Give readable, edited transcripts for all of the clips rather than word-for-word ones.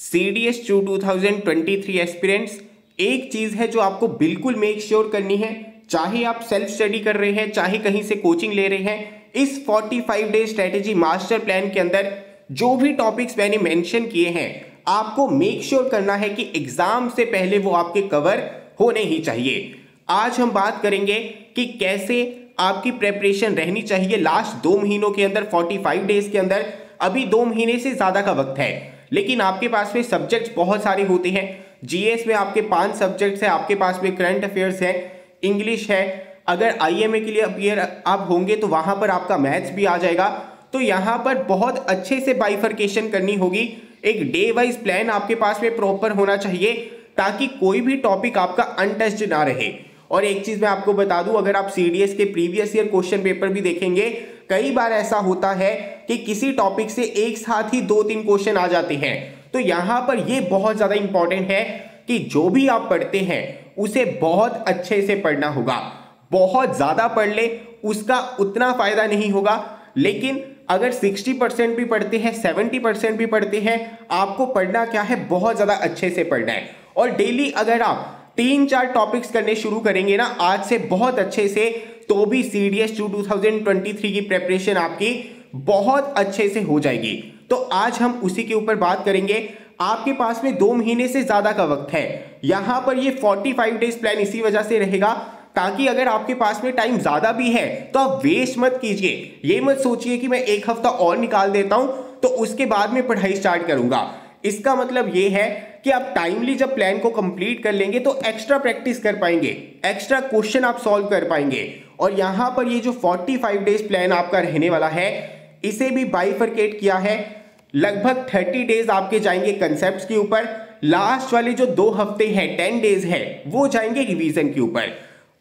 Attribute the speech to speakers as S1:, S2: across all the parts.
S1: CDS 2023 aspirants, एक चीज है जो आपको बिल्कुल मेक श्योर करनी है, चाहे आप सेल्फ स्टडी कर रहे हैं, चाहे कहीं से कोचिंग ले रहे हैं, इस 45 डे स्ट्रेटेजी मास्टर प्लान के अंदर जो भी टॉपिक्स मैंने मेंशन किए हैं, आपको मेक श्योर करना है कि एग्जाम से पहले वो आपके कवर होने ही चाहिए। आज हम बात करेंगे कि कैसे आपकी प्रेपरेशन रहनी चाहिए लास्ट 2 महीनों के अंदर, 45 डेज के अंदर। अभी 2 महीने से ज्यादा का वक्त है, लेकिन आपके पास में सब्जेक्ट्स बहुत सारे होते हैं। जीएस में आपके 5 सब्जेक्ट्स हैं, आपके पास में करंट अफेयर्स है, इंग्लिश है, अगर आईएमए के लिए अपीयर आप होंगे तो वहां पर आपका मैथ्स भी आ जाएगा। तो यहां पर बहुत अच्छे से बाइफरकेशन करनी होगी। एक डे वाइज प्लान आपके पास में प्रॉपर होना चाहिए ताकि कोई भी टॉपिक आपका अनटच्ड ना रहे। और एक चीज मैं आपको बता दूं, अगर आप सीडीएस के प्रीवियस ईयर क्वेश्चन पेपर भी देखेंगे, कई बार ऐसा होता है कि किसी टॉपिक से एक साथ ही 2-3 क्वेश्चन आ जाते हैं। तो यहां पर यह बहुत ज्यादा इंपॉर्टेंट है कि जो भी आप पढ़ते हैं उसे बहुत अच्छे से पढ़ना होगा। बहुत ज्यादा पढ़ ले उसका उतना फायदा नहीं होगा, लेकिन अगर 60% भी पढ़ते हैं, 70% भी पढ़ते हैं, आपको पढ़ना क्या है, बहुत ज्यादा अच्छे से पढ़ना है। और डेली अगर आप 3-4 टॉपिक्स करने शुरू करेंगे ना आज से बहुत अच्छे से, तो भी सीडीएस 2023 की प्रेपरेशन आपकी बहुत अच्छे से हो जाएगी। तो आज हम उसी के ऊपर बात करेंगे। आपके पास में 2 महीने से ज्यादा का वक्त है। यहां पर ये 45 डेज प्लान इसी वजह से रहेगा ताकि अगर आपके पास में टाइम ज्यादा भी है तो आप वेस्ट मत कीजिए। ये मत सोचिए कि मैं 1 हफ्ता और निकाल देता हूं तो उसके बाद में पढ़ाई स्टार्ट करूंगा। इसका मतलब ये है कि आप टाइमली जब प्लान को कंप्लीट कर लेंगे तो एक्स्ट्रा प्रैक्टिस कर पाएंगे, एक्स्ट्रा क्वेश्चन आप सॉल्व कर पाएंगे। और यहां पर ये जो 45 डेज प्लान आपका रहने वाला है, इसे भी बाइफरकेट किया है। लगभग 30 डेज आपके जाएंगे कंसेप्ट्स के ऊपर, लास्ट वाले जो 2 हफ्ते हैं, 10 डेज है, वो जाएंगे रिवीजन के ऊपर।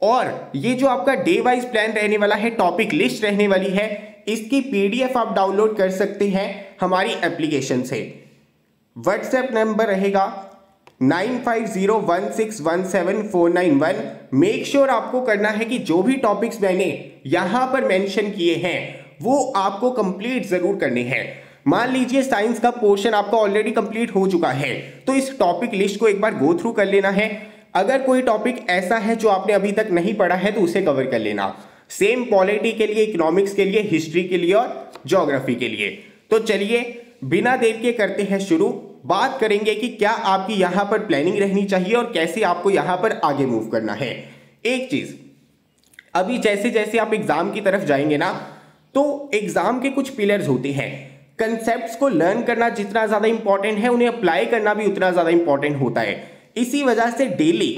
S1: और ये जो आपका डे वाइज प्लान रहने वाला है, टॉपिक लिस्ट रहने वाली है, इसकी पीडीएफ आप डाउनलोड कर सकते हैं हमारी एप्लीकेशन से। व्हाट्सएप नंबर रहेगा 9501617491। मेक श्योर आपको करना है कि जो भी टॉपिक्स मैंने यहां पर मेंशन किए हैं वो आपको कंप्लीट जरूर करने हैं। मान लीजिए साइंस का पोर्शन आपका ऑलरेडी कंप्लीट हो चुका है, तो इस टॉपिक लिस्ट को एक बार गो थ्रू कर लेना है। अगर कोई टॉपिक ऐसा है जो आपने अभी तक नहीं पढ़ा है तो उसे कवर कर लेना। सेम पॉलिटी के लिए, इकोनॉमिक्स के लिए, हिस्ट्री के लिए और ज्योग्राफी के लिए। तो चलिए बिना देर के करते हैं शुरू। बात करेंगे कि क्या आपकी यहां पर प्लानिंग रहनी चाहिए और कैसे आपको यहां पर आगे मूव करना है। एक चीज, अभी जैसे जैसे आप एग्जाम की तरफ जाएंगे ना, तो एग्जाम के कुछ पिलर्स होते हैं। कंसेप्ट्स को लर्न करना जितना ज्यादा इंपॉर्टेंट है, उन्हें अप्लाई करना भी उतना ज्यादा इंपॉर्टेंट होता है। इसी वजह से डेली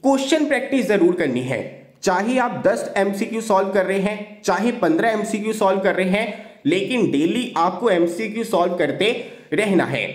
S1: क्वेश्चन प्रैक्टिस जरूर करनी है। चाहे आप 10 एमसीक्यू सॉल्व कर रहे हैं, चाहे 15 एमसीक्यू सॉल्व कर रहे हैं, लेकिन डेली आपको एमसीक्यू सॉल्व करते रहना है।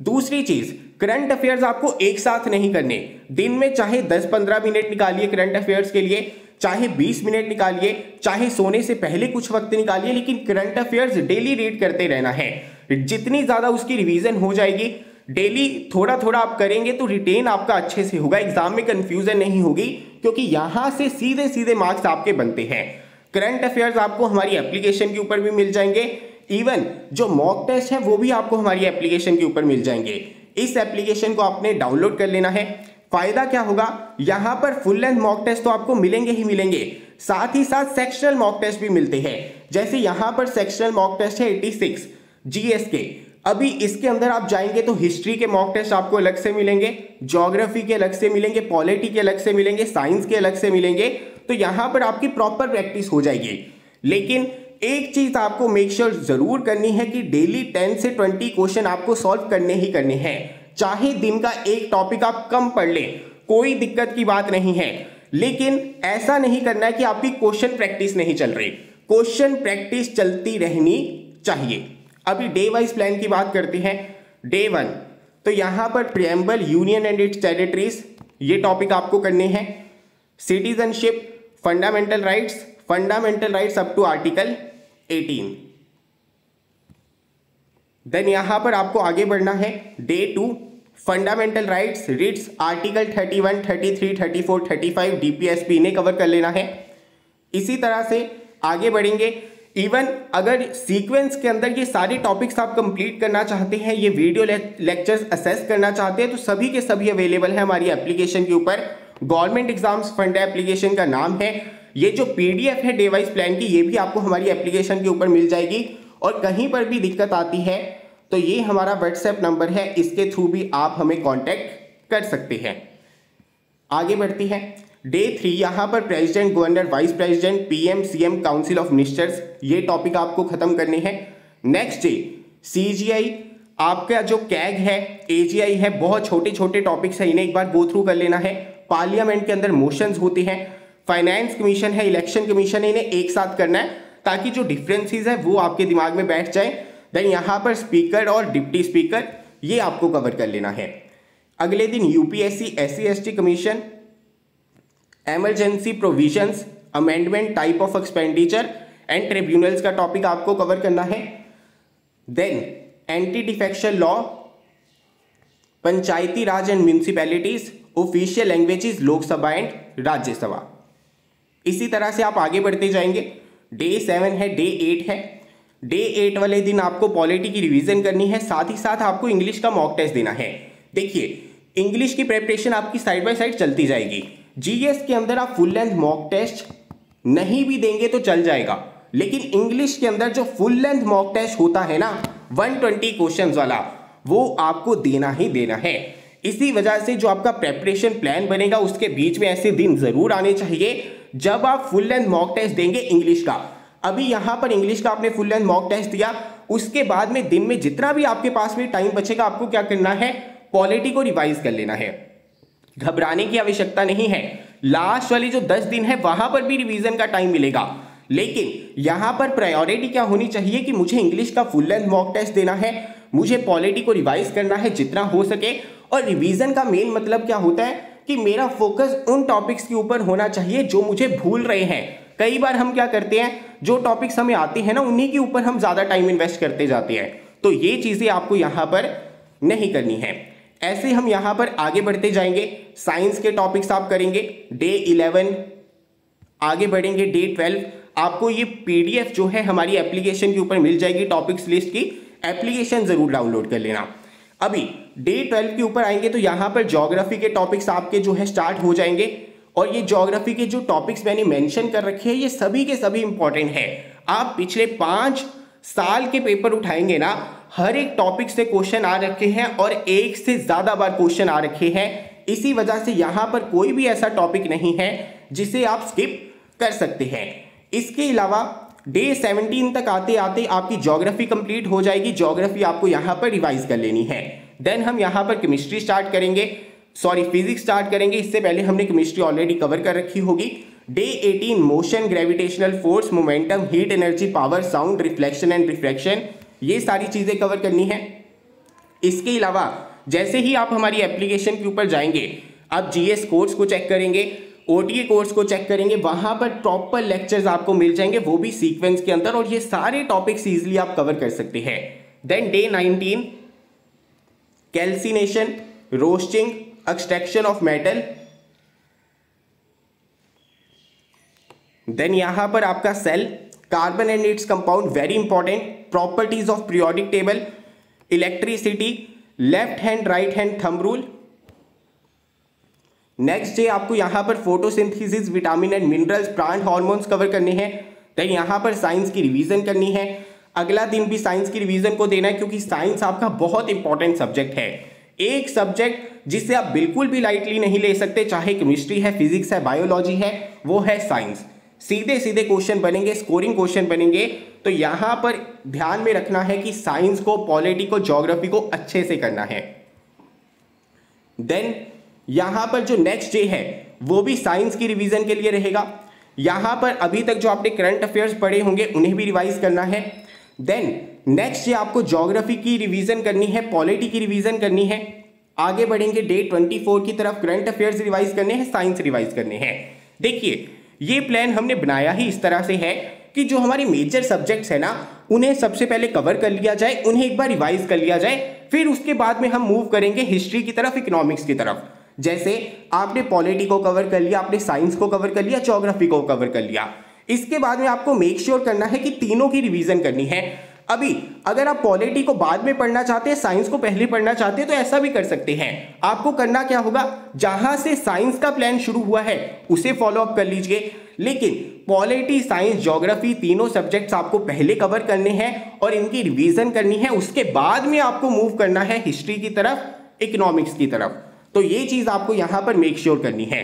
S1: दूसरी चीज, करंट अफेयर्स आपको एक साथ नहीं करने। दिन में चाहे 10-15 मिनट निकालिए करंट अफेयर्स के लिए, चाहे 20 मिनट निकालिए, चाहे सोने से पहले कुछ वक्त निकालिए, लेकिन करंट अफेयर्स डेली रीड करते रहना है। जितनी ज्यादा उसकी रिवीजन हो जाएगी, डेली थोड़ा थोड़ा आप करेंगे तो रिटेन आपका अच्छे से होगा, एग्जाम में कंफ्यूजन नहीं होगी, क्योंकि यहां से सीधे सीधे मार्क्स आपके बनते हैं। करंट अफेयर्स आपको हमारी एप्लीकेशन के ऊपर भी मिल जाएंगे, इवन जो मॉक टेस्ट है वो भी आपको हमारी एप्लीकेशन के ऊपर मिल जाएंगे। इस एप्लीकेशन को आपने डाउनलोड कर लेना है। फायदा क्या होगा, यहां पर फुल लेंथ मॉक टेस्ट तो आपको मिलेंगे ही मिलेंगे, साथ ही साथ सेक्शनल मॉक टेस्ट भी मिलते हैं। जैसे यहां पर सेक्शनल मॉक टेस्ट है 86 जीएस के। अभी इसके अंदर आप जाएंगे तो हिस्ट्री के मॉक टेस्ट आपको अलग से मिलेंगे, ज्योग्राफी के अलग से मिलेंगे, पॉलिटी के अलग से मिलेंगे, साइंस के अलग से मिलेंगे। तो यहां पर आपकी प्रॉपर प्रैक्टिस हो जाएगी। लेकिन एक चीज आपको मेक श्योर जरूर करनी है कि डेली 10 से 20 क्वेश्चन आपको सॉल्व करने ही करने हैं। चाहे दिन का एक टॉपिक आप कम पढ़ लें, कोई दिक्कत की बात नहीं है, लेकिन ऐसा नहीं करना है कि आपकी क्वेश्चन प्रैक्टिस नहीं चल रही। क्वेश्चन प्रैक्टिस चलती रहनी चाहिए। अभी डे वाइज प्लान की बात करते हैं। डे 1, तो यहां पर preamble, union and its territories, ये टॉपिक आपको करने हैं। Citizenship, fundamental rights up to article 18। Then यहां पर आपको आगे बढ़ना है। Day 2, fundamental rights, writs, article 31, 33, 34, 35 DPSP इन्हें कवर कर लेना है। इसी तरह से आगे बढ़ेंगे। इवन अगर सीक्वेंस के अंदर ये सारे टॉपिक्स आप कंप्लीट करना चाहते हैं, ये वीडियो लेक्चर्स असेस करना चाहते हैं, तो सभी के सभी अवेलेबल है हमारी एप्लीकेशन के ऊपर। गवर्नमेंट एग्जाम्स फंड एप्लीकेशन का नाम है। ये जो पीडीएफ है डे वाइज प्लान की, ये भी आपको हमारी एप्लीकेशन के ऊपर मिल जाएगी। और कहीं पर भी दिक्कत आती है तो ये हमारा व्हाट्सएप नंबर है, इसके थ्रू भी आप हमें कॉन्टैक्ट कर सकते हैं। आगे बढ़ती है डे 3। यहाँ पर president, governor, vice president, PM, CM, council of ministers, ये टॉपिक आपको खत्म करने हैं। नेक्स्ट डे सीजीआई, आपका जो कैग है, एजीआई है, बहुत छोटे छोटे टॉपिक्स है, इन्हें एक बार गो थ्रू कर लेना है। पार्लियामेंट के अंदर मोशंस होती हैं। फाइनेंस कमीशन है, इलेक्शन कमीशन है, इन्हें एक साथ करना है ताकि जो डिफरेंसेस है वो आपके दिमाग में बैठ जाए। देन यहाँ पर स्पीकर और डिप्टी स्पीकर, ये आपको कवर कर लेना है। अगले दिन UPSC, SC ST commission, emergency provisions, amendment, type of expenditure and tribunals का टॉपिक आपको कवर करना है। Then anti defection law, Panchayati Raj and municipalities, official languages Lok Sabha and Rajya Sabha. इसी तरह से आप आगे बढ़ते जाएंगे। डे 7 है, डे 8 है। डे 8 वाले दिन आपको पॉलिटी की रिवीजन करनी है, साथ ही साथ आपको इंग्लिश का मॉक टेस्ट देना है। देखिए, इंग्लिश की प्रिपरेशन आपकी साइड बाय साइड चलती जाएगी। जीएस के अंदर आप फुल लेंथ मॉक टेस्ट नहीं भी देंगे तो चल जाएगा, लेकिन इंग्लिश के अंदर जो फुल लेंथ मॉक टेस्ट होता है ना 120 क्वेश्चंस वाला, वो आपको देना ही देना है। इसी वजह से जो आपका प्रेपरेशन प्लान बनेगा उसके बीच में ऐसे दिन जरूर आने चाहिए जब आप फुल लेंथ मॉक टेस्ट देंगे इंग्लिश का। अभी यहां पर इंग्लिश का आपने फुल लेंथ मॉक टेस्ट दिया, उसके बाद में दिन में जितना भी आपके पास में टाइम बचेगा आपको क्या करना है, पॉलिटी को रिवाइज कर लेना है। घबराने की आवश्यकता नहीं है, लास्ट वाली जो 10 दिन है वहां पर भी रिवीजन का टाइम मिलेगा, लेकिन यहां पर प्रायोरिटी क्या होनी चाहिए कि मुझे इंग्लिश का फुल लेंथ मॉक टेस्ट देना है, मुझे पॉलिटी को रिवाइज करना है जितना हो सके। और रिवीजन का मेन मतलब क्या होता है कि मेरा फोकस उन टॉपिक्स के ऊपर होना चाहिए जो मुझे भूल रहे हैं। कई बार हम क्या करते हैं, जो टॉपिक्स हमें आते हैं ना उन्हीं के ऊपर हम ज्यादा टाइम इन्वेस्ट करते जाते हैं, तो ये चीजें आपको यहां पर नहीं करनी है। ऐसे हम यहां पर आगे बढ़ते जाएंगे। साइंस के टॉपिक्स आप करेंगे डे 11, आगे बढ़ेंगे डे 12। आपको ये पीडीएफ जो है हमारी एप्लीकेशन के ऊपर मिल जाएगी, टॉपिक्स लिस्ट की। एप्लीकेशन जरूर डाउनलोड कर लेना। अभी डे 12 के ऊपर आएंगे तो यहां पर ज्योग्राफी के टॉपिक्स आपके जो है स्टार्ट हो जाएंगे। और ये ज्योग्राफी के जो टॉपिक्स मैंने मेंशन कर रखे हैं ये सभी के सभी इंपॉर्टेंट है। आप पिछले 5 साल के पेपर उठाएंगे ना, हर एक टॉपिक से क्वेश्चन आ रखे हैं और एक से ज्यादा बार क्वेश्चन आ रखे हैं। इसी वजह से यहां पर कोई भी ऐसा टॉपिक नहीं है जिसे आप स्किप कर सकते हैं। इसके अलावा डे 17 तक आते आते आपकी ज्योग्राफी कंप्लीट हो जाएगी। ज्योग्राफी आपको यहां पर रिवाइज कर लेनी है। देन हम यहां पर केमिस्ट्री स्टार्ट करेंगे, फिजिक्स स्टार्ट करेंगे। इससे पहले हमने केमिस्ट्री ऑलरेडी कवर कर रखी होगी। Day 18 motion, gravitational force, momentum, heat energy, power, sound, reflection and refraction, ये सारी चीजें कवर करनी है। इसके अलावा जैसे ही आप हमारी एप्लीकेशन के ऊपर जाएंगे, आप जीएस कोर्स को चेक करेंगे, ओटीए कोर्स को चेक करेंगे, वहां पर प्रॉपर लेक्चर्स आपको मिल जाएंगे, वो भी सीक्वेंस के अंदर, और ये सारे टॉपिक्स इजीली आप कवर कर सकते हैं। Then day 19 calcination, roasting, extraction of metal. Then यहां पर आपका cell, carbon and its compound, very important, properties of periodic table, electricity, left hand right hand thumb rule. Next day आपको यहां पर photosynthesis, vitamin and minerals, plant hormones cover करने हैं। Then यहां पर साइंस की रिवीजन करनी है। अगला दिन भी साइंस की रिवीजन को देना है, क्योंकि साइंस आपका बहुत इंपॉर्टेंट सब्जेक्ट है। एक सब्जेक्ट जिसे आप बिल्कुल भी लाइटली नहीं ले सकते, चाहे केमिस्ट्री है, फिजिक्स है, बायोलॉजी है, वो है साइंस। सीधे सीधे क्वेश्चन बनेंगे, स्कोरिंग क्वेश्चन बनेंगे। तो यहां पर ध्यान में रखना है कि साइंस को, पॉलिटी को, ज्योग्राफी को अच्छे से करना है। देन यहां पर जो नेक्स्ट डे है वो भी साइंस की रिवीजन के लिए रहेगा। यहां पर अभी तक जो आपने करंट अफेयर्स पढ़े होंगे उन्हें भी रिवाइज करना है। देन नेक्स्ट डे आपको ज्योग्राफी की रिवीजन करनी है, पॉलिटी की रिवीजन करनी है। आगे बढ़ेंगे डे 24 की तरफ, करंट अफेयर्स रिवाइज करने हैं, साइंस रिवाइज करने हैं। देखिए, ये प्लान हमने बनाया ही इस तरह से है कि जो हमारे मेजर सब्जेक्ट्स है ना, उन्हें सबसे पहले कवर कर लिया जाए, उन्हें एक बार रिवाइज कर लिया जाए, फिर उसके बाद में हम मूव करेंगे हिस्ट्री की तरफ, इकोनॉमिक्स की तरफ। जैसे आपने पॉलिटी को कवर कर लिया, आपने साइंस को कवर कर लिया, ज्योग्राफी को कवर कर लिया। इसके बाद में आपको मेक श्योर करना है कि तीनों की रिवीजन करनी है। अभी अगर आप पॉलिटी को बाद में पढ़ना चाहते हैं, साइंस को पहले पढ़ना चाहते हैं, तो ऐसा भी कर सकते हैं। आपको करना क्या होगा, जहां से साइंस का प्लान शुरू हुआ है उसे फॉलो अप कर लीजिए, लेकिन पॉलिटी, साइंस, ज्योग्राफी तीनों सब्जेक्ट्स आपको पहले कवर करने हैं और इनकी रिवीजन करनी है। उसके बाद में आपको मूव करना है हिस्ट्री की तरफ, इकोनॉमिक्स की तरफ। तो ये चीज आपको यहां पर मेक श्योर करनी है।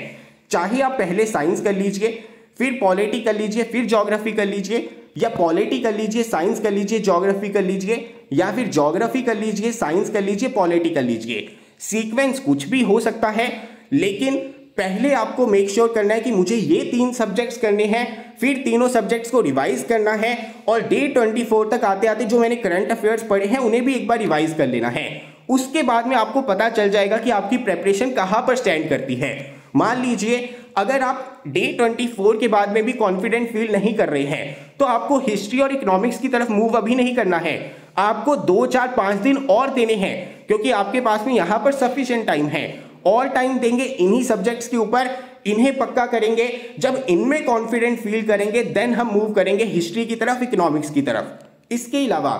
S1: चाहे आप पहले साइंस कर लीजिए, फिर पॉलिटी कर लीजिए, फिर ज्योग्राफी कर लीजिए, या पॉलिटी कर लीजिए, साइंस कर लीजिए, ज्योग्राफी कर लीजिए, या फिर ज्योग्राफी कर लीजिए, साइंस कर लीजिए, पॉलिटी कर लीजिए। सीक्वेंस कुछ भी हो सकता है, लेकिन पहले आपको मेक श्योर करना है कि मुझे ये 3 सब्जेक्ट्स करने हैं, फिर तीनों सब्जेक्ट्स को रिवाइज करना है, और डे 24 तक आते आते जो मैंने करंट अफेयर्स पढ़े हैं उन्हें भी एक बार रिवाइज कर लेना है। उसके बाद में आपको पता चल जाएगा कि आपकी प्रेपरेशन कहां पर स्टैंड करती है। मान लीजिए अगर आप डे 24 के बाद में भी कॉन्फिडेंट फील नहीं कर रहे हैं, तो आपको हिस्ट्री और इकोनॉमिक्स की तरफ मूव अभी नहीं करना है। आपको 2, 4, 5 दिन और देने हैं, क्योंकि आपके पास में यहां पर सफिशिएंट टाइम है। और टाइम देंगे इन्हीं सब्जेक्ट्स के ऊपर, इन्हें पक्का करेंगे। जब इनमें कॉन्फिडेंट फील करेंगे देन हम मूव करेंगे हिस्ट्री की तरफ, इकोनॉमिक्स की तरफ। इसके अलावा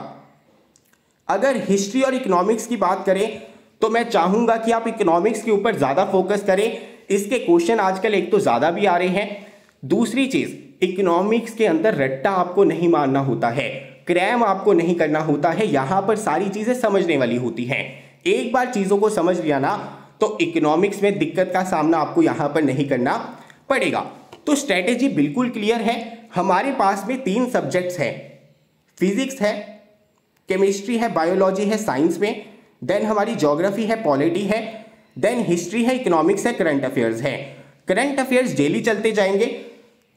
S1: अगर हिस्ट्री और इकोनॉमिक्स की बात करें तो मैं चाहूंगा कि आप इकोनॉमिक्स के ऊपर ज्यादा फोकस करें। इसके क्वेश्चन आजकल एक तो ज्यादा भी आ रहे हैं, दूसरी चीज इकोनॉमिक्स के अंदर रट्टा आपको नहीं मारना होता है, क्रैम आपको नहीं करना होता है। यहां पर सारी चीजें समझने वाली होती हैं। एक बार चीजों को समझ लिया ना तो इकोनॉमिक्स में दिक्कत का सामना आपको यहां पर नहीं करना पड़ेगा। तो स्ट्रेटेजी बिल्कुल क्लियर है। हमारे पास में 3 सब्जेक्ट्स हैं, फिजिक्स है, केमिस्ट्री है, बायोलॉजी है साइंस में, देन हमारी ज्योग्राफी है, पॉलिटी है, देन हिस्ट्री है, इकोनॉमिक्स है, करंट अफेयर्स है। करंट अफेयर्स डेली चलते जाएंगे।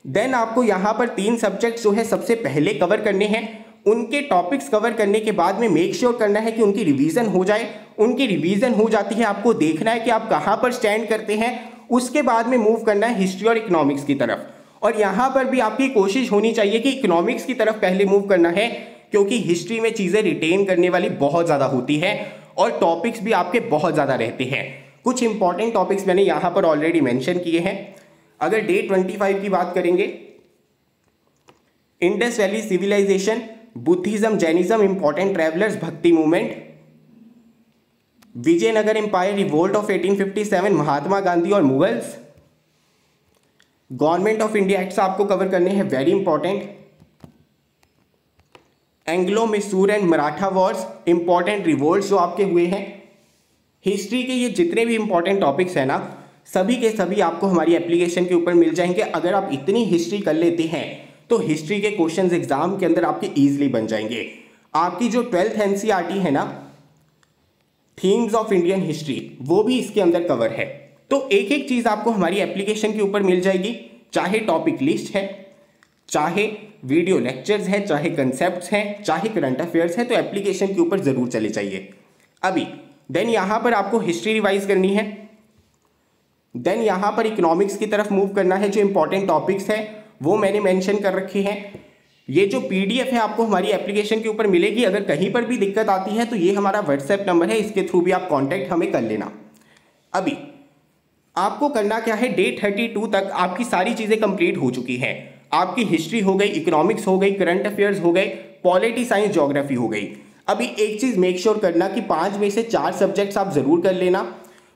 S1: देन आपको यहां पर 3 सब्जेक्ट्स जो है सबसे पहले कवर करने हैं। उनके टॉपिक्स कवर करने के बाद में मेक श्योर करना है कि उनकी रिवीजन हो जाए। उनकी रिवीजन हो जाती है, आपको देखना है कि आप कहां पर स्टैंड करते हैं। उसके बाद में मूव करना है हिस्ट्री और इकोनॉमिक्स की तरफ। और यहां पर भी आपकी कोशिश होनी चाहिए कि इकोनॉमिक्स की तरफ पहले मूव करना है, क्योंकि हिस्ट्री में चीजें रिटेन करने वाली बहुत ज्यादा होती है और टॉपिक्स भी आपके बहुत ज्यादा रहते हैं। कुछ इंपॉर्टेंट टॉपिक्स मैंने यहां पर ऑलरेडी मेंशन किए हैं। अगर डे 25 की बात करेंगे, Indus valley civilization, Buddhism, Jainism, important travellers, bhakti movement, Vijayanagar empire, revolt of 1857, Mahatma Gandhi और Mughals, government of India acts आपको कवर करने हैं, very important, Anglo Mysore and Maratha wars, important revolts जो आपके हुए हैं। हिस्ट्री के ये जितने भी इंपॉर्टेंट टॉपिक्स हैं ना, सभी के सभी आपको हमारी एप्लीकेशन के ऊपर मिल जाएंगे। अगर आप इतनी हिस्ट्री कर लेते हैं तो हिस्ट्री के क्वेश्चंस एग्जाम के अंदर आपके इजीली बन जाएंगे। आपकी जो 12th एनसीईआरटी है ना, थीम्स ऑफ इंडियन हिस्ट्री, वो भी इसके अंदर कवर है। तो एक एक चीज आपको हमारी एप्लीकेशन के ऊपर मिल जाएगी, चाहे टॉपिक लिस्ट है, चाहे वीडियो लेक्चर्स है, चाहे कंसेप्ट्स हैं, चाहे करंट अफेयर्स है। तो एप्लीकेशन के ऊपर जरूर चले जाइए अभी। देन यहां पर आपको हिस्ट्री रिवाइज करनी है, देन यहां पर इकोनॉमिक्स की तरफ मूव करना है। जो इंपॉर्टेंट टॉपिक्स है वो मैंने मेंशन कर रखे हैं। ये जो पीडीएफ है आपको हमारी एप्लीकेशन के ऊपर मिलेगी। अगर कहीं पर भी दिक्कत आती है तो ये हमारा व्हाट्सएप नंबर है, इसके थ्रू भी आप कांटेक्ट हमें कर लेना। अभी आपको करना क्या है, डे 32 तक आपकी सारी चीजें कंप्लीट हो चुकी हैं। आपकी हिस्ट्री हो गई, इकोनॉमिक्स हो गई, करंट अफेयर्स हो गए, पॉलिटी, साइंस, ज्योग्राफी हो गई। अभी एक चीज मेक श्योर करना कि 5 में से 4 सब्जेक्ट्स आप जरूर कर लेना।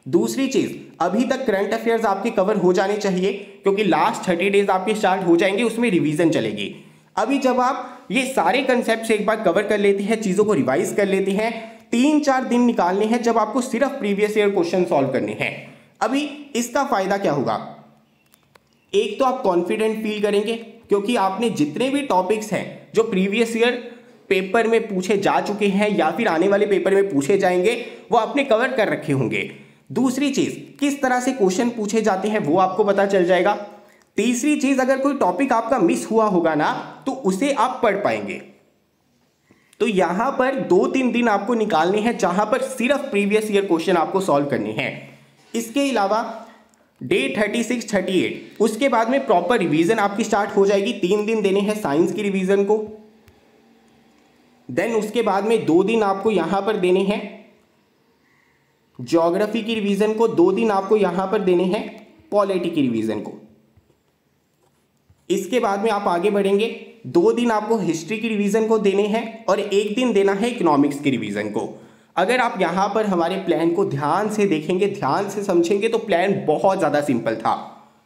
S1: दूसरी चीज, अभी तक करंट अफेयर्स आपके कवर हो जाने चाहिए, क्योंकि लास्ट 30 डेज आपके स्टार्ट हो जाएंगे, उसमें रिवीजन चलेगी। अभी जब आप ये सारे कंसेप्ट एक बार कवर कर लेते हैं, चीजों को रिवाइज कर लेते हैं, 3-4 दिन निकालने हैं जब आपको सिर्फ प्रीवियस ईयर क्वेश्चन सॉल्व करने हैं। अभी इसका फायदा क्या होगा, एक तो आप कॉन्फिडेंट फील करेंगे, क्योंकि आपने जितने भी टॉपिक्स हैं जो प्रीवियस ईयर पेपर में पूछे जा चुके हैं या फिर आने वाले पेपर में पूछे जाएंगे, वो आपने कवर कर रखे होंगे। दूसरी चीज, किस तरह से क्वेश्चन पूछे जाते हैं वो आपको पता चल जाएगा। तीसरी चीज, अगर कोई टॉपिक आपका मिस हुआ होगा ना तो उसे आप पढ़ पाएंगे। तो यहां पर 2-3 दिन आपको निकालने हैं जहां पर सिर्फ प्रीवियस ईयर क्वेश्चन आपको सॉल्व करने हैं। इसके अलावा डे 36, 38 उसके बाद में प्रॉपर रिवीजन आपकी स्टार्ट हो जाएगी। 3 दिन देने हैं साइंस की रिवीजन को, देन उसके बाद में 2 दिन आपको यहां पर देने हैं ज्योग्राफी की रिवीजन को, 2 दिन आपको यहां पर देने हैं पॉलिटी की रिवीजन को। इसके बाद में आप आगे बढ़ेंगे। 2 दिन आपको हिस्ट्री की रिवीजन को देने हैं और 1 दिन देना है इकोनॉमिक्स की रिवीजन को। अगर आप यहाँ पर हमारे प्लान को ध्यान से देखेंगे, ध्यान से समझेंगे तो प्लान बहुत ज़्यादा सिंपल था।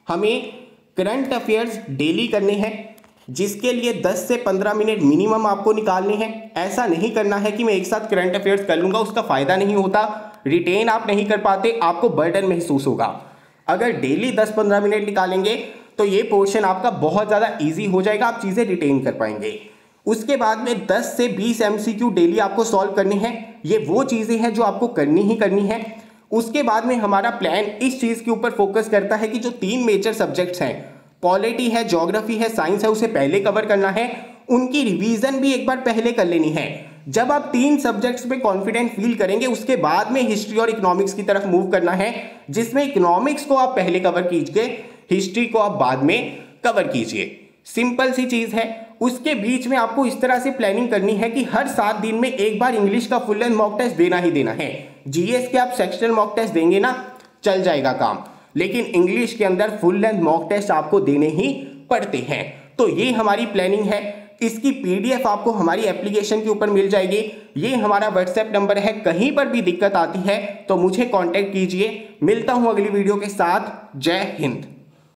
S1: हमें करंट अफेयर्स डेली करने हैं, जिसके लिए 10 से 15 मिनट मिनिमम आपको निकालने हैं। ऐसा नहीं करना है कि मैं एक साथ करंट अफेयर्स कर लूँगा, उसका फ़ायदा नहीं होता, रिटेन आप नहीं कर पाते, आपको बर्डन महसूस होगा। अगर डेली 10-15 मिनट निकालेंगे तो ये पोर्शन आपका बहुत ज़्यादा ईजी हो जाएगा, आप चीज़ें रिटेन कर पाएंगे। उसके बाद में 10 से 20 MCQ डेली आपको सॉल्व करने हैं। ये वो चीज़ें हैं जो आपको करनी ही करनी है। उसके बाद में हमारा प्लान इस चीज़ के ऊपर फोकस करता है कि जो 3 मेजर सब्जेक्ट्स हैं, पॉलिटी है, ज्योग्राफी है, साइंस है, उसे पहले कवर करना है। उनकी रिवीजन भी एक बार पहले कर लेनी है। जब आप 3 सब्जेक्ट्स में कॉन्फिडेंट फील करेंगे, उसके बाद में हिस्ट्री और इकोनॉमिक्स की तरफ मूव करना है, जिसमें इकोनॉमिक्स को आप पहले कवर कीजिए, हिस्ट्री को आप बाद में कवर कीजिए। सिंपल सी चीज़ है। उसके बीच में आपको इस तरह से प्लानिंग करनी है कि हर 7 दिन में एक बार इंग्लिश का फुल लेंथ मॉक टेस्ट देना ही देना है। जीएस के आप सेक्शनल मॉक टेस्ट देंगे ना, चल जाएगा काम, लेकिन इंग्लिश के अंदर फुल लेंथ मॉक टेस्ट आपको देने ही पड़ते हैं। तो ये हमारी प्लानिंग है। इसकी PDF आपको हमारी एप्लीकेशन के ऊपर मिल जाएगी। ये हमारा WhatsApp नंबर है। कहीं पर भी दिक्कत आती है तो मुझे कांटेक्ट कीजिए। मिलता हूं अगली वीडियो के साथ। जय हिंद।